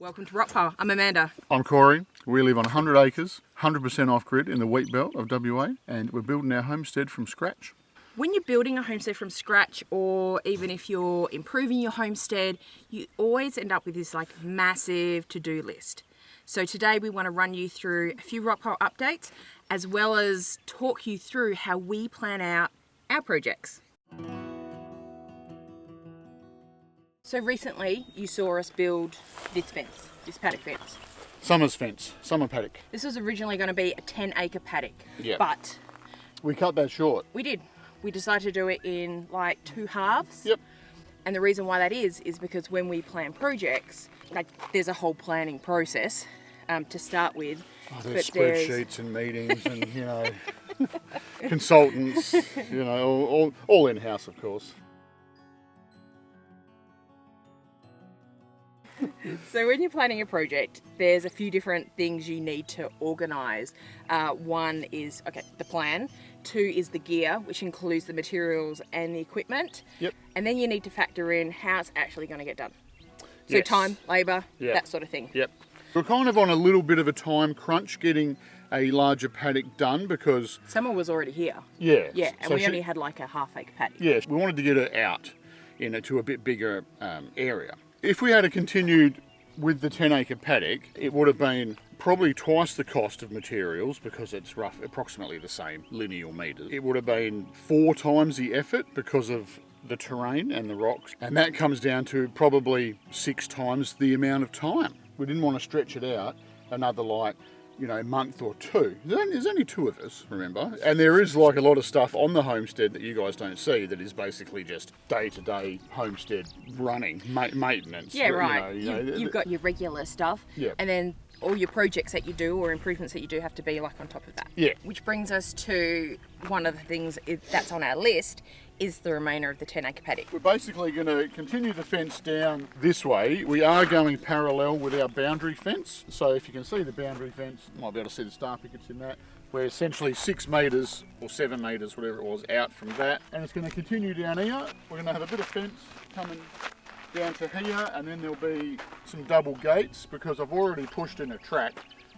Welcome to Rockpile. I'm Amanda. I'm Corey. We live on 100 acres, 100% off-grid in the wheat belt of WA, and we're building our homestead from scratch. When you're building a homestead from scratch, or even if you're improving your homestead, you always end up with this massive to-do list. So today we want to run you through a few Rockpile updates, as well as talk you through how we plan out our projects. So recently you saw us build this fence, this paddock fence. Summer's fence, summer paddock. This was originally going to be a 10-acre paddock, Yeah. but We cut that short. we did. We decided to do it in two halves. Yep. And the reason why that is because when we plan projects, there's a whole planning process to start with. Oh, there's spreadsheets and meetings and, consultants, all in-house, of course. So when you're planning a project, there's a few different things you need to organise. One is, the plan. Two is the gear, which includes the materials and the equipment. Yep. And then you need to factor in how it's actually going to get done. So Yes. time, labour, Yep. that sort of thing. Yep. We're kind of on a little bit of a time crunch getting a larger paddock done because... Summer was already here. Yeah. Yeah, and so we only had a half-acre paddock. Yes, we wanted to get it out to a bit bigger area. If we had continued with the 10-acre paddock, it would have been probably twice the cost of materials because it's approximately the same lineal metres. It would have been 4 times the effort because of the terrain and the rocks, and that comes down to probably 6 times the amount of time. We didn't want to stretch it out another month or two. There's only 2 of us, remember? And there is a lot of stuff on the homestead that you guys don't see that is basically just day-to-day homestead running, maintenance. Yeah, right. You've got your regular stuff, Yeah. and then all your projects that you do or improvements that you do have to be on top of that. Yeah. Which brings us to one of the things that's on our list is the remainder of the 10-acre paddock. We're basically going to continue the fence down this way. We are going parallel with our boundary fence. So if you can see the boundary fence, you might be able to see the star pickets in that. We're essentially 6 metres or 7 metres, whatever it was, out from that. And it's going to continue down here. We're going to have a bit of fence coming down to here, and then there'll be some double gates because I've already pushed in a track.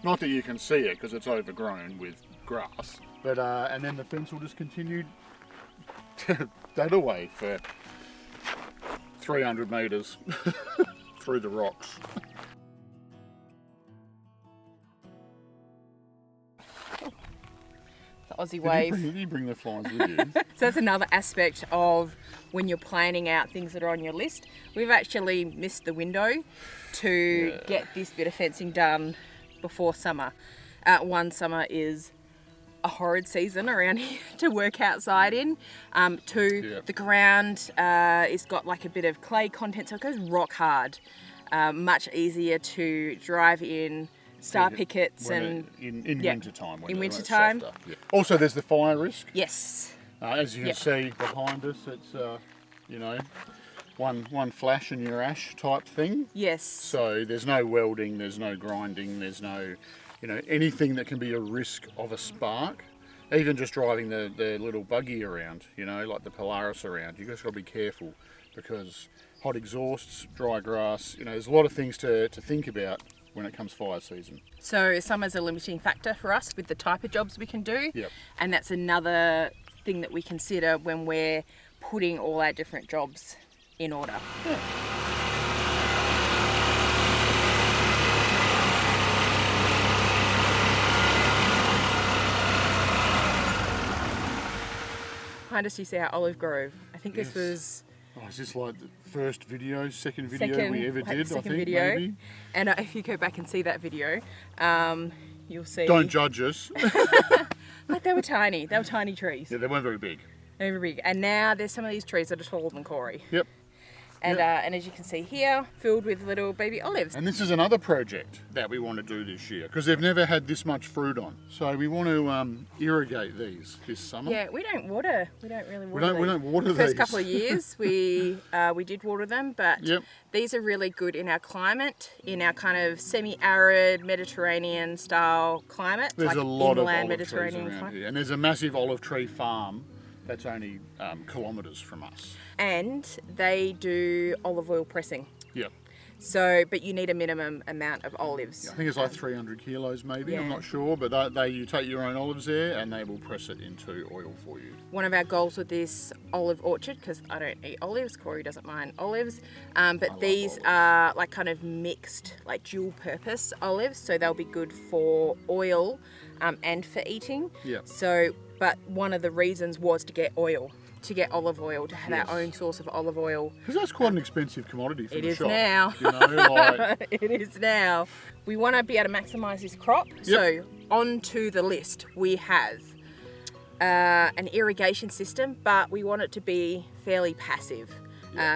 Not that you can see it because it's overgrown with grass. But and then the fence will just continue that away for 300 metres through the rocks. The Aussie wave. You bring the flies with you. So that's another aspect of when you're planning out things that are on your list. We've actually missed the window to get this bit of fencing done before summer. One summer is a horrid season around here to work outside in. Two, the ground it's got a bit of clay content, so it goes rock hard. Much easier to drive in star pickets in winter time. In winter time. Yeah. Also, there's the fire risk. Yes. As you can see behind us, it's one flash and your ash type thing. Yes. So there's no welding, there's no grinding, there's no anything that can be a risk of a spark. Even just driving the little buggy around, like the Polaris around, you just got to be careful because hot exhausts, dry grass, there's a lot of things to think about when it comes fire season. So summer's a limiting factor for us with the type of jobs we can do. Yep. And that's another thing that we consider when we're putting all our different jobs in order. Yeah. Behind us you see our olive grove. I think this was... Oh, is this the first video, second video we ever did, I think, video. maybe? And if you go back and see that video, you'll see... Don't judge us. They were tiny. They were tiny trees. Yeah, they weren't very big. They were big. And now there's some of these trees that are taller than Corey. Yep. And, and as you can see here, filled with little baby olives. And this is another project that we want to do this year because they've never had this much fruit on. So we want to irrigate these this summer. Yeah, we don't really water We these. don't water The first these. couple of years we did water them, but these are really good in our climate, in our kind of semi-arid Mediterranean style climate. There's a lot of olive Mediterranean trees around climate. here, and there's a massive olive tree farm that's only kilometres from us. And they do olive oil pressing. Yep. So, but you need a minimum amount of olives. I think it's like 300 kilos maybe, I'm Yeah. not sure, but you take your own olives there and they will press it into oil for you. One of our goals with this olive orchard, because I don't eat olives, Corey doesn't mind olives, but these olives. are like kind of mixed, like dual purpose olives, so they'll be good for oil and for eating. Yeah. So, but one of the reasons was to get oil, to get olive oil, to have Yes. our own source of olive oil. Because that's quite an expensive commodity from It the is shop. now. You know, like, It is now. We want to be able to maximise this crop. So onto the list we have an irrigation system, but we want it to be fairly passive.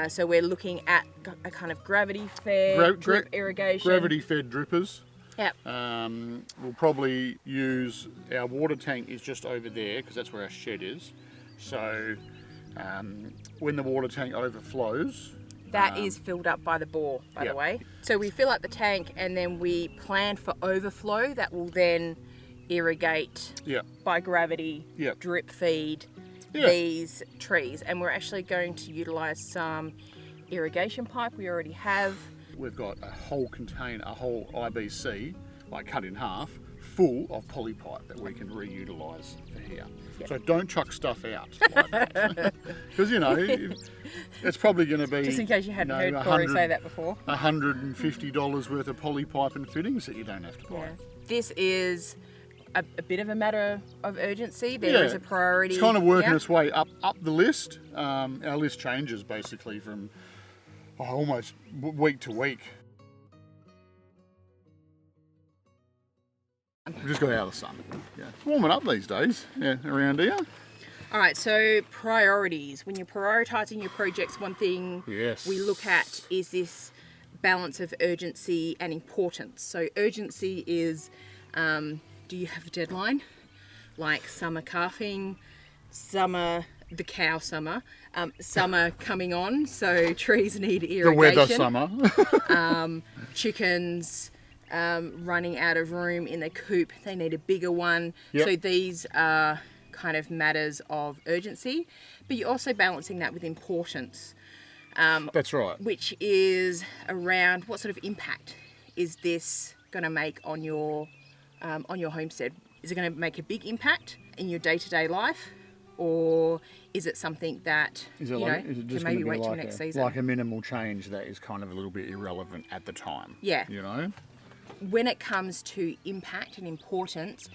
So we're looking at a kind of gravity-fed drip irrigation. Gravity-fed drippers. Yep. We'll probably use, our water tank is just over there because that's where our shed is. So when the water tank overflows, That is filled up by the bore, by the way. So we fill up the tank and then we plan for overflow that will then irrigate by gravity, drip feed these trees. And we're actually going to utilise some irrigation pipe we already have. We've got a whole container, a whole IBC, like cut in half, full of polypipe that we can reutilise for here. So don't chuck stuff out like that. Because, you know, it's probably going to be... Just in case you hadn't heard Corey say that before. $150 worth of polypipe and fittings that you don't have to buy. Yeah. This is a bit of a matter of urgency. There is a priority. It's kind of working its way up the list. Our list changes basically from almost week to week. We've just got out of the sun. Yeah. It's warming up these days around here. All right, so priorities. When you're prioritising your projects, one thing we look at is this balance of urgency and importance. So urgency is, do you have a deadline? Like summer calving, summer coming on, so trees need irrigation. The weather summer. Chickens running out of room in the coop, they need a bigger one. So these are kind of matters of urgency, but you're also balancing that with importance. That's right. Which is around what sort of impact is this going to make on your homestead? Is it going to make a big impact in your day-to-day life, or is it something that is it just can maybe be wait till like next season? Like a minimal change that is kind of a little bit irrelevant at the time. Yeah. You know? When it comes to impact and importance,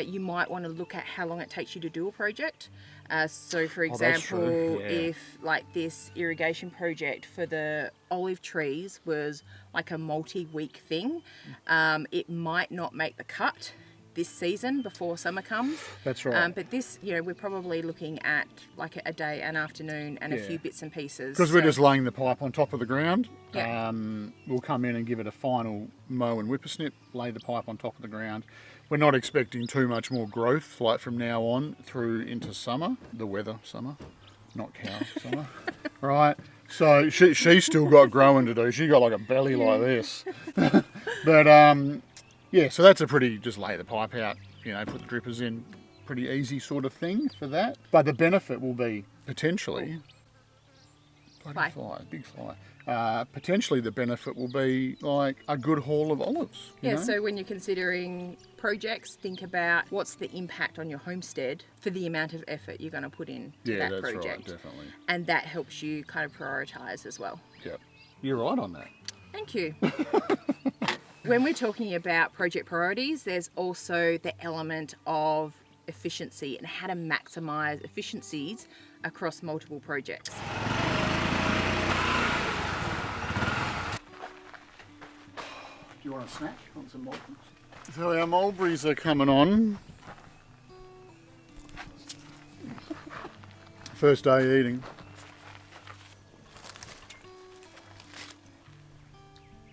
you might want to look at how long it takes you to do a project. So for example, if like this irrigation project for the olive trees was like a multi-week thing, it might not make the cut this season before summer comes. That's right. But this, we're probably looking at like a day, an afternoon, and a few bits and pieces. Because we're just laying the pipe on top of the ground. Yeah. We'll come in and give it a final mow and whippersnip, lay the pipe on top of the ground. We're not expecting too much more growth, like from now on through into summer, the weather summer, not cow summer, right? So she's still got growing to do. She got like a belly like this, but so that's a pretty, just lay the pipe out, put the drippers in, pretty easy sort of thing for that. But the benefit will be potentially, big fly. Potentially the benefit will be like a good haul of olives. You know? So when you're considering projects, think about what's the impact on your homestead for the amount of effort you're going to put in to that project. Right, definitely. And that helps you kind of prioritise as well. Yep, you're right on that. Thank you. When we're talking about project priorities, there's also the element of efficiency and how to maximise efficiencies across multiple projects. Do you want a snack? Want some mulberries? So our mulberries are coming on. First day eating.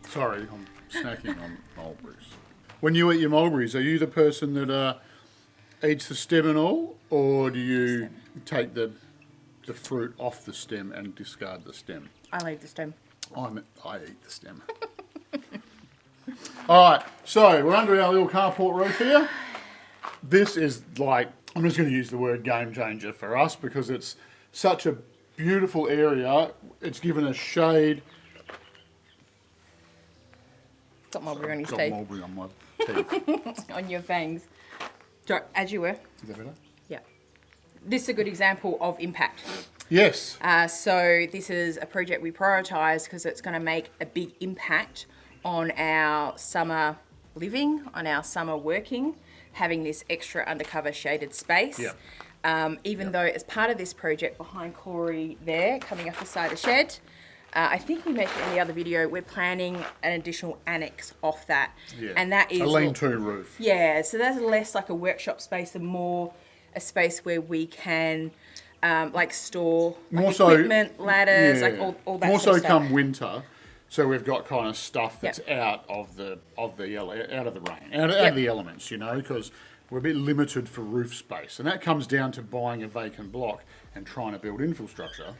Sorry, I'm snacking on mulberries. When you eat your mulberries, are you the person that eats the stem and all, or do you take the fruit off the stem and discard the stem? I leave the stem. I eat the stem. All right, so we're under our little carport roof here. This is like, I'm just going to use the word game changer for us because it's such a beautiful area. It's given us shade Got mulberry on his Got teeth. mulberry on my teeth. On your fangs. So, as you were. Is that better? Yeah. This is a good example of impact. Yes. So this is a project we prioritise because it's going to make a big impact on our summer living, on our summer working, having this extra undercover shaded space. Yeah. Even though as part of this project behind Corey there, coming off the side of the shed, I think we mentioned in the other video, we're planning an additional annex off that. Yeah. And that is a lean-to roof. Yeah, so that's less like a workshop space and more a space where we can like store like More so, equipment, ladders, yeah. like all that More sort so of stuff. come winter, so we've got kind of stuff that's Yep. out of the rain, out of the elements, you know, because we're a bit limited for roof space, and that comes down to buying a vacant block and trying to build infrastructure,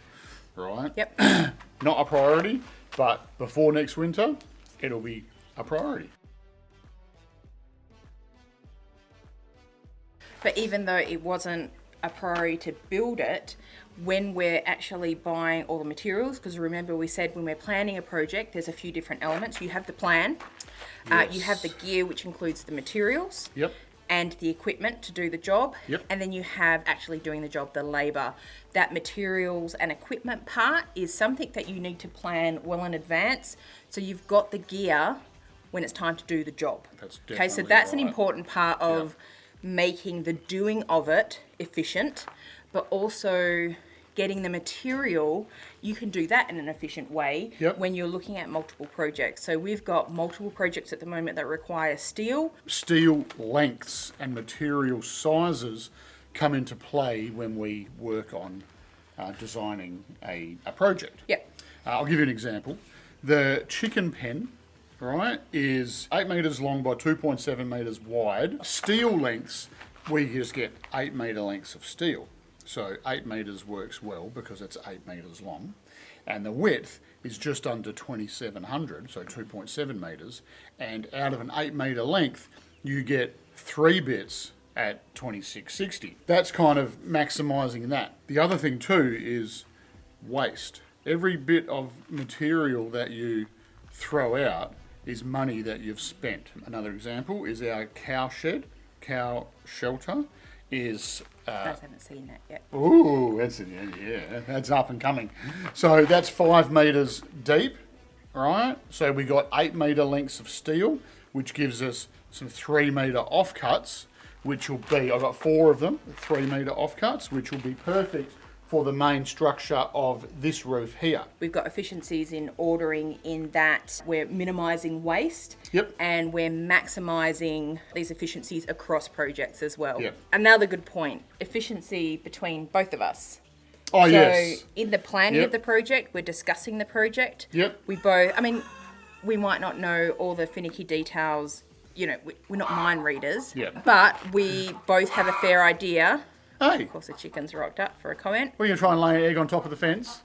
right? Yep. Not a priority, but before next winter, it'll be a priority. But even though it wasn't a priority to build it, when we're actually buying all the materials, because remember we said when we're planning a project, there's a few different elements. You have the plan, you have the gear, which includes the materials. Yep. And the equipment to do the job. Yep. And then you have actually doing the job, the labour. That materials and equipment part is something that you need to plan well in advance. So you've got the gear when it's time to do the job. That's okay, so definitely that's an right. important part of making the doing of it efficient, but also getting the material, you can do that in an efficient way when you're looking at multiple projects. So we've got multiple projects at the moment that require steel. Steel lengths and material sizes come into play when we work on designing a project. Yep. I'll give you an example. The chicken pen, right, is 8 metres long by 2.7 metres wide. Steel lengths, we just get 8 metre lengths of steel. So 8 metres works well because it's 8 metres long. And the width is just under 2,700, so 2.7 metres. And out of an 8 metre length, you get 3 bits at 2660. That's kind of maximising that. The other thing too is waste. Every bit of material that you throw out is money that you've spent. Another example is our cow shelter is... I haven't seen that yet. Ooh, that's up and coming. So that's 5 metres deep, right? So we got 8 metre lengths of steel, which gives us some 3 metre offcuts, which will be, I've got 4 of them, 3 metre offcuts, which will be perfect for the main structure of this roof here. We've got efficiencies in ordering in that we're minimising waste and we're maximising these efficiencies across projects as well. Yep. Another good point, efficiency between both of us. Oh, so yes. in the planning of the project, we're discussing the project. Yep. We both, I mean, we might not know all the finicky details, you know, we're not mind readers, but we both have a fair idea. Hey. Of course, the chicken's rocked up for a comment. We're going to try and lay an egg on top of the fence.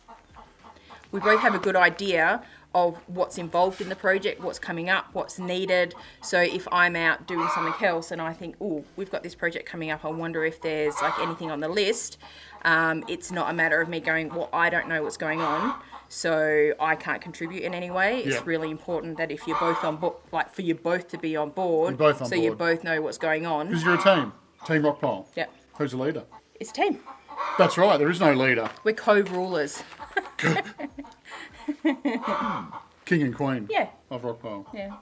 We both have a good idea of what's involved in the project, what's coming up, what's needed. So if I'm out doing something else and I think, oh, we've got this project coming up, I wonder if there's like anything on the list. It's not a matter of me going, well, I don't know what's going on, so I can't contribute in any way. It's really important that if you're both on board, like for you both to be on board, so you both know what's going on. Because you're a team. Team Rockpile. Yep. Who's the leader? It's a team. That's right, there is no leader. We're co-rulers. King and Queen Yeah. of Rockpile. Yeah.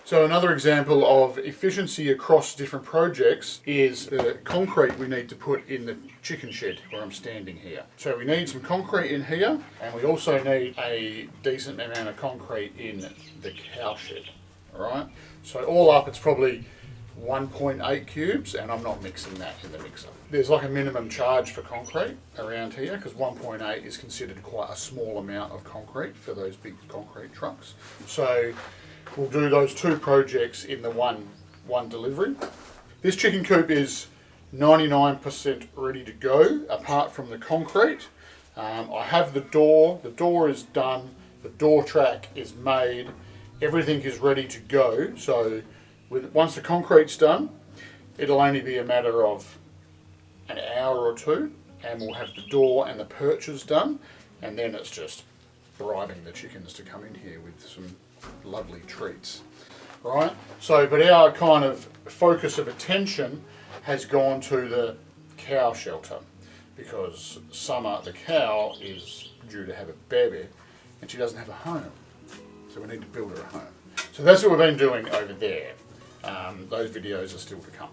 So another example of efficiency across different projects is the concrete we need to put in the chicken shed where I'm standing here. So we need some concrete in here, and we also need a decent amount of concrete in the cow shed. Alright? So all up it's probably 1.8 cubes, and I'm not mixing that in the mixer. There's like a minimum charge for concrete around here because 1.8 is considered quite a small amount of concrete for those big concrete trucks. So we'll do those 2 projects in the one delivery. This chicken coop is 99% ready to go apart from the concrete. I have the door is done, the door track is made, everything is ready to go. So once the concrete's done, it'll only be a matter of an hour or 2, and we'll have the door and the perches done, and then it's just bribing the chickens to come in here with some lovely treats. Right? So, but our kind of focus of attention has gone to the cow shelter, because Summer, the cow, is due to have a baby and she doesn't have a home. So we need to build her a home. So that's what we've been doing over there. Those videos are still to come.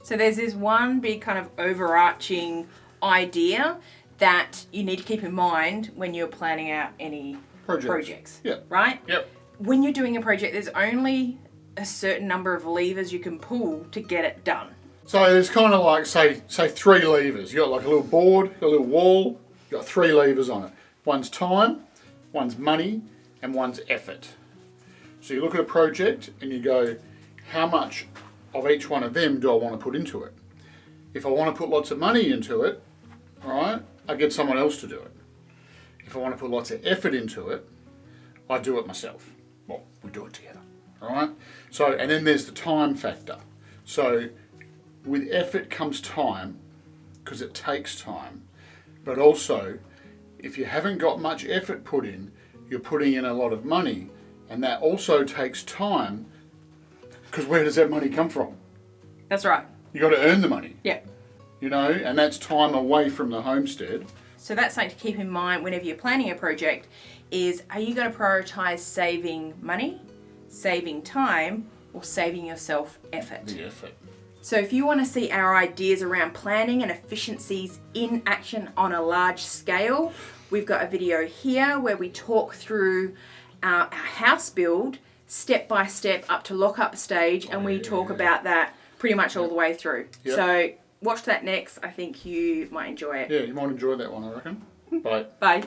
So there's this one big kind of overarching idea that you need to keep in mind when you're planning out any projects. Yep. Right? Yep. When you're doing a project, there's only a certain number of levers you can pull to get it done. So there's kind of like, say 3 levers. You got like a little board, a little wall, you got 3 levers on it. One's time, one's money, and one's effort. So you look at a project and you go, how much of each one of them do I want to put into it? If I want to put lots of money into it, all right, I get someone else to do it. If I want to put lots of effort into it, I do it myself. Well, we do it together, all right? So, and then there's the time factor. So with effort comes time, because it takes time. But also, if you haven't got much effort put in, you're putting in a lot of money, and that also takes time, because where does that money come from? That's right. You got to earn the money. Yeah. You know, and that's time away from the homestead. So that's something to keep in mind whenever you're planning a project is, are you going to prioritise saving money, saving time, or saving yourself effort? The effort. So if you want to see our ideas around planning and efficiencies in action on a large scale, we've got a video here where we talk through our house build step by step up to lock-up stage, and we talk about that pretty much all the way through. Yep. So watch that next. I think you might enjoy it. Yeah, you might enjoy that one, I reckon. Bye. Bye.